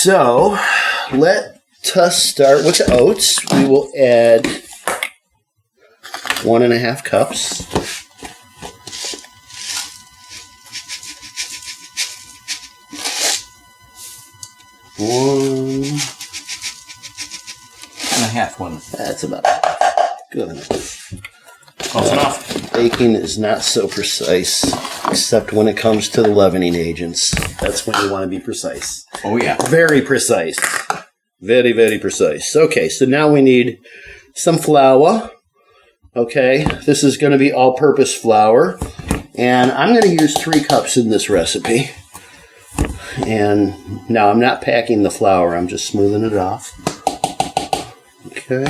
So let us start with the oats. We will add 1.5 cups. One and a half one. That's about good enough. Close enough. Baking is not so precise, except when it comes to the leavening agents. That's when you want to be precise. Oh, yeah. Very precise. Very, very precise. Okay, so now we need some flour. Okay, this is going to be all-purpose flour. And I'm going to use 3 cups in this recipe. And now I'm not packing the flour, I'm just smoothing it off. Okay.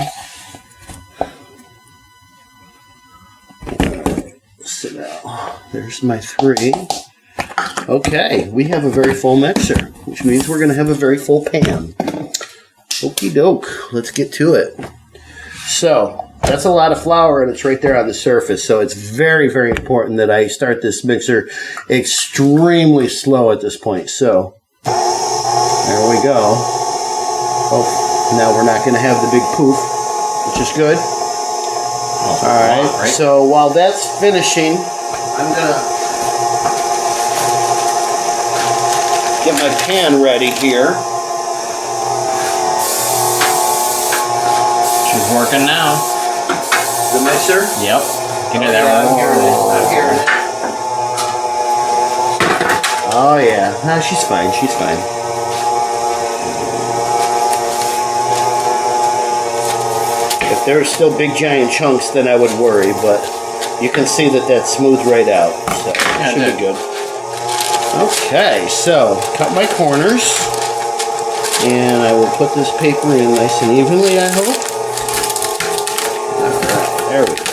So now, there's my 3. Okay, we have a very full mixer, which means we're going to have a very full pan. Okie doke, let's get to it. So, that's a lot of flour and it's right there on the surface, so it's very, very important that I start this mixer extremely slow at this point. So, there we go. Oh, now we're not going to have the big poof, which is good. Alright, so while that's finishing, I'm going to get my pan ready here. She's working now. The mixer? Yep. Give me that I'm hearing it. Oh yeah. No, she's fine. She's fine. If there were still big giant chunks, then I would worry, but you can see that that's smoothed right out. So it should be good. Okay, so cut my corners. And I will put this paper in nice and evenly, I hope. There we go.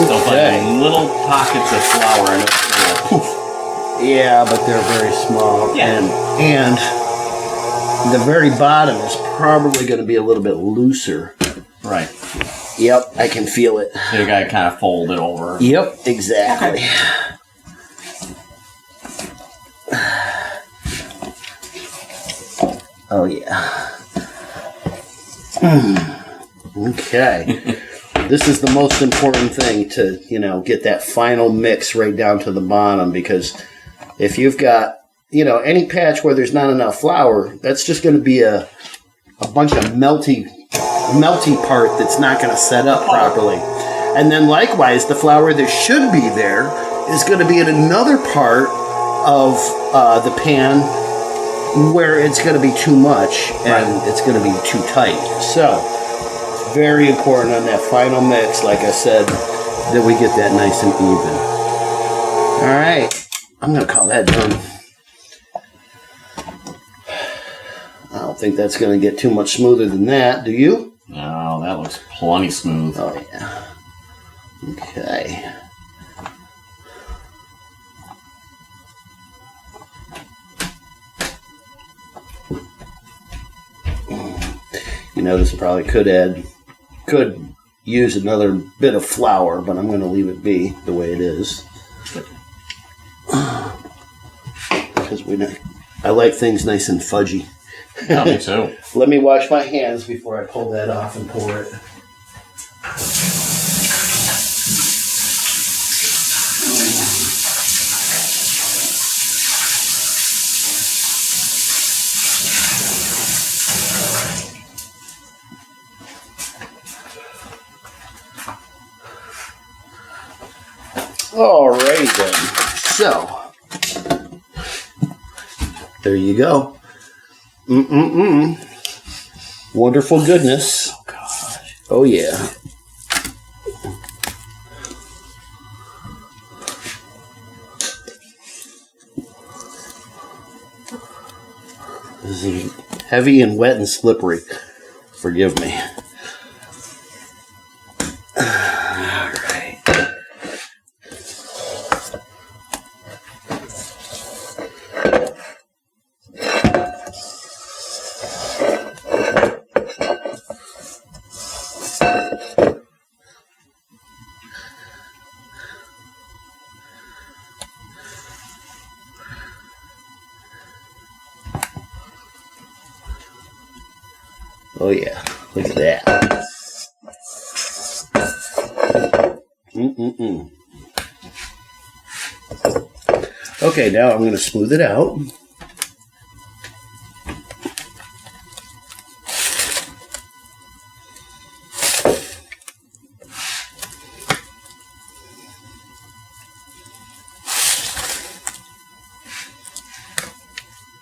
Still finding little pockets of flour and it's poof. Yeah, but they're very small. Yeah. And the very bottom is probably going to be a little bit looser. Right. Yep, I can feel it. So you gotta kind of fold it over. Yep, exactly. Okay. Oh yeah. Okay. This is the most important thing to, get that final mix right down to the bottom, because if you've got, any patch where there's not enough flour, that's just going to be a bunch of melty part that's not going to set up properly. And then likewise, the flour that should be there is going to be in another part of the pan where it's going to be too much and it's going to be too tight. So, very important on that final mix, like I said, that we get that nice and even. All right, I'm going to call that done. I don't think that's going to get too much smoother than that, do you? No, that looks plenty smooth. Oh, yeah. Okay. This probably could use another bit of flour, but I'm going to leave it be the way it is. Because I like things nice and fudgy. Yeah, me too. Let me wash my hands before I pull that off and pour it. Alrighty then. So, there you go. Wonderful goodness. Oh, gosh. Oh, yeah. This is heavy and wet and slippery. Forgive me. Oh, yeah. Look at that. Okay, now I'm going to smooth it out.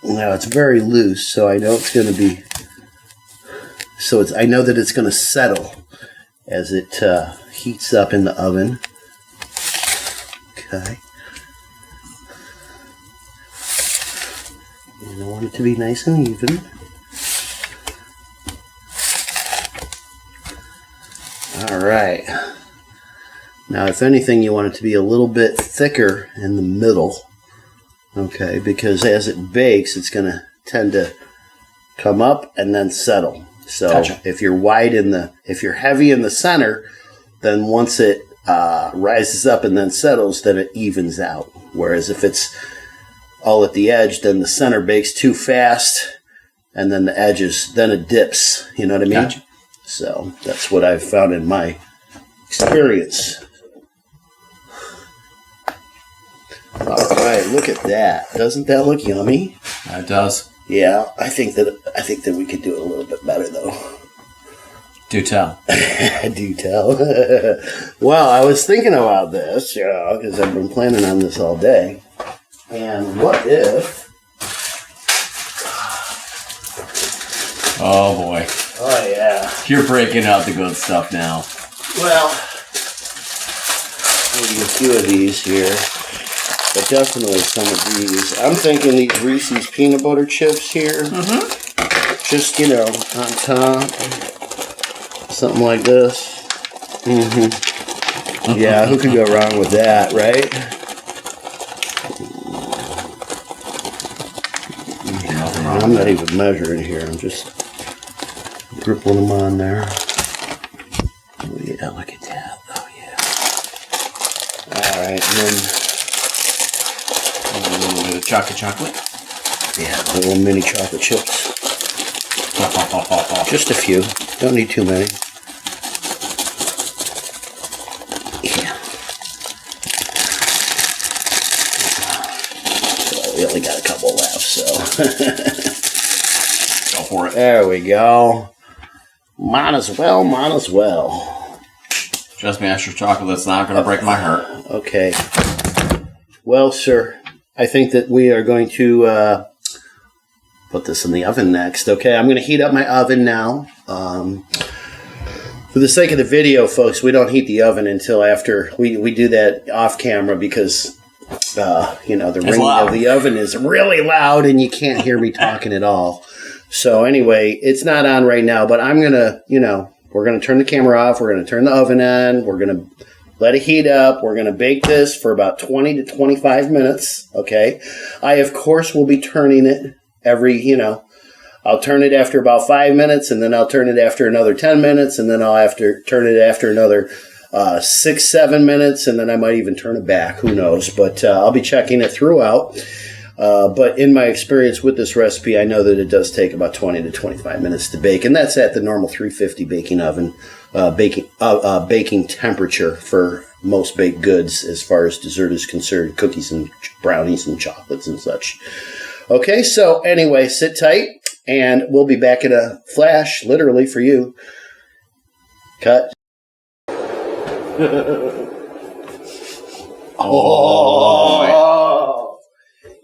Now it's very loose, so I know it's going to be. I know that it's going to settle as it heats up in the oven. Okay. And I want it to be nice and even. All right. Now, if anything, you want it to be a little bit thicker in the middle. Okay, because as it bakes, it's going to tend to come up and then settle. So Gotcha. if you're if you're heavy in the center, then once it rises up and then settles, then it evens out. Whereas if it's all at the edge, then the center bakes too fast, and then the edges, then it dips. You know what I mean? Gotcha. So that's what I've found in my experience. All right, look at that. Doesn't that look yummy? It does. Yeah, I think that we could do it a little bit better, though. Do tell. Do tell. Well, I was thinking about this, because I've been planning on this all day. And what if? Oh boy. Oh yeah. You're breaking out the good stuff now. Well, maybe a few of these here. But definitely some of these. I'm thinking these Reese's peanut butter chips here. Mm-hmm. Just, on top. Something like this. Mm-hmm. Yeah, who could go wrong with that, right? I'm not even measuring here. I'm just dripping them on there. Oh, yeah, look at that. Oh, yeah. All right, and then... A little bit of chocolate. Yeah, little mini chocolate chips. Just a few. Don't need too many. Yeah. Well, we only got a couple left, so. Go for it. There we go. Might as well. Trust me, extra chocolate's not going to break my heart. Okay. Well, sir, I think that we are going to put this in the oven next. Okay, I'm going to heat up my oven now. For the sake of the video, folks, we don't heat the oven until after we do that off camera because, the ringing of the oven is really loud and you can't hear me talking at all. So anyway, it's not on right now, but I'm going to, we're going to turn the camera off. We're going to turn the oven on. We're going to let it heat up. We're going to bake this for about 20 to 25 minutes, okay? I, of course, will be turning it I'll turn it after about 5 minutes, and then I'll turn it after another 10 minutes, and then I'll turn it after another 6, 7 minutes, and then I might even turn it back. Who knows? But I'll be checking it throughout. But in my experience with this recipe, I know that it does take about 20 to 25 minutes to bake, and that's at the normal 350 baking oven baking temperature for most baked goods as far as dessert is concerned, cookies and brownies and chocolates and such. Okay, so anyway, sit tight, and we'll be back in a flash, literally, for you. Cut. Oh,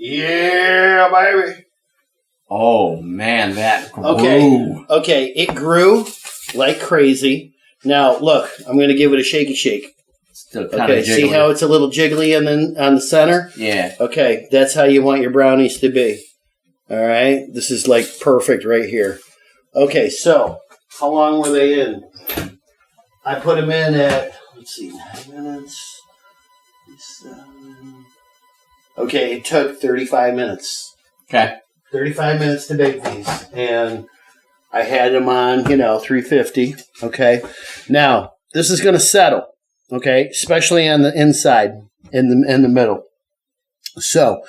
yeah, baby. Oh, man, that grew. Okay, it grew like crazy. Now, look, I'm going to give it a shaky shake. Still kind Okay, of jiggly. see how it's a little jiggly and then on the center? Yeah. Okay, that's how you want your brownies to be. All right, this is like perfect right here. Okay, so how long were they in? I put them in at, 9 minutes. 7. Okay, it took 35 minutes. Okay. 35 minutes to bake these. And I had them on, 350. Okay. Now, this is going to settle. Okay. Especially on the inside, in the middle. So,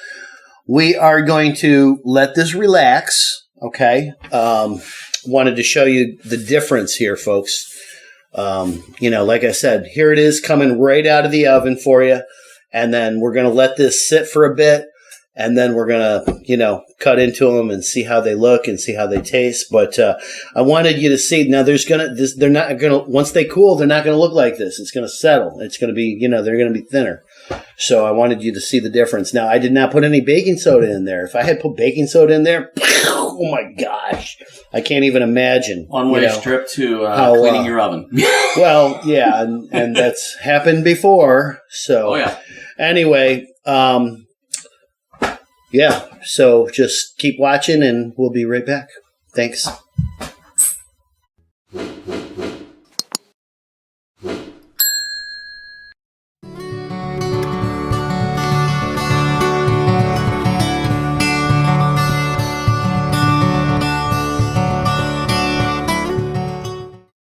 we are going to let this relax. Okay. wanted to show you the difference here, folks. Like I said, here it is coming right out of the oven for you. And then we're going to let this sit for a bit. And then we're going to, cut into them and see how they look and see how they taste. But I wanted you to see, now they're not going to, once they cool, they're not going to look like this. It's going to settle. It's going to be, they're going to be thinner. So I wanted you to see the difference. Now, I did not put any baking soda in there. If I had put baking soda in there, oh my gosh, I can't even imagine. One-way strip to cleaning your oven. Well, yeah, and that's happened before. So, anyway, so just keep watching and we'll be right back. Thanks.